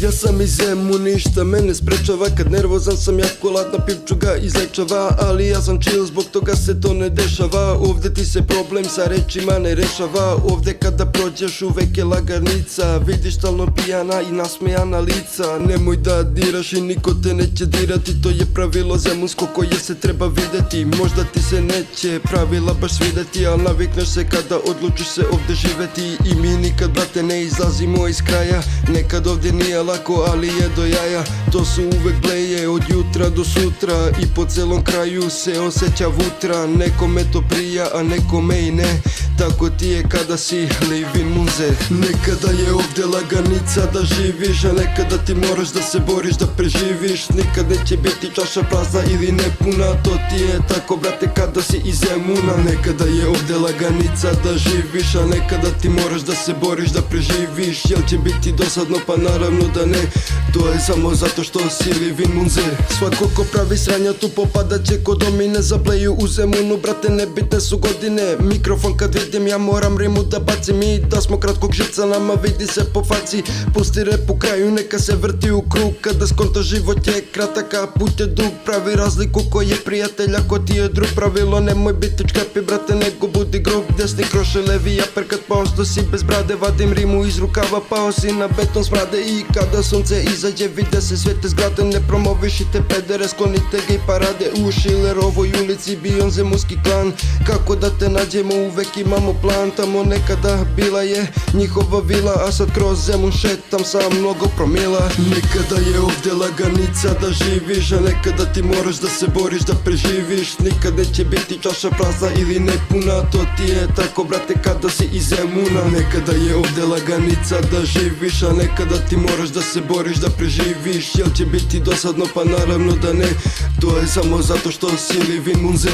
Ja sam iz Zemu, ništa me ne sprečava. Kad nervozan sam jako ladna, pivču ga izlečava. Ali ja sam chill, zbog toga se to ne dešava. Ovdje ti se problem sa rečima ne rešava. Ovdje kada prođeš uvek je laganica. Vidiš stalno pijana i nasmejana lica. Nemoj da diraš i niko te neće dirati. To je pravilo zemunsko koje se treba videti. Možda ti se neće pravila baš svideti, al navikneš se kada odlučiš se ovdje živeti. I mi nikad, brate, ne izlazimo iz kraja. Nekad ovdje nije lako, ali je do jaja. To su uvek bleje od jutra do sutra. I po celom kraju se osjeća vutra. Nekome to prija, a nekome i ne. Tako ti je kada si livin munze. Nekada je ovdje laganica da živiš, a nekada ti moraš da se boriš da preživiš. Nikad neće biti čaša prazna ili nepuna. To ti je tako, brate, kada si iz Zemuna. Nekada je ovdje laganica da živiš, a nekada ti moraš da se boriš da preživiš. Jel će biti dosadno? Pa naravno da ne. To je samo zato što si livin munze. Svako ko pravi sranja tu popadat će ko domine. Zableju u Zemunu, brate, nebitne su godine. Mikrofon kad vidim ja moram rimu da bacim. I da smo kratkog živca nama vidi se po faci. Pusti rep u kraju, neka se vrti u krug. Kada skonta život je kratak, a put je dug. Pravi razliku ko je prijatelj, ako ti je drug. Pravilo nemoj biti čkapi, brate, nego budi grub. Desni kroše, levi aper, kad pao si bez brade. Vadim rimu iz rukava, pao si na beton smrade. I kada sunce izađe vide se svete zgrade. Ne promovišite pedere, sklonite gej parade. U Šilerovoj ulici bio zemunski klan. Kako da te nađemo, uvek imamo plan. Tamo nekada bila je njihova vila, a sad kroz Zemun šetam sa mnogo promila. Nekada je ovdje laganica da živiš, a nekada ti moraš da se boriš da preživiš. Nikad neće biti čaša prazna ili nepuna. To ti je tako, brate, kada si iz Zemuna. Nekada je ovdje laganica da živiš, a nekada ti moraš da se boriš da preživiš. Jel će biti dosadno? Pa naravno da ne. To je samo zato što si livin munze.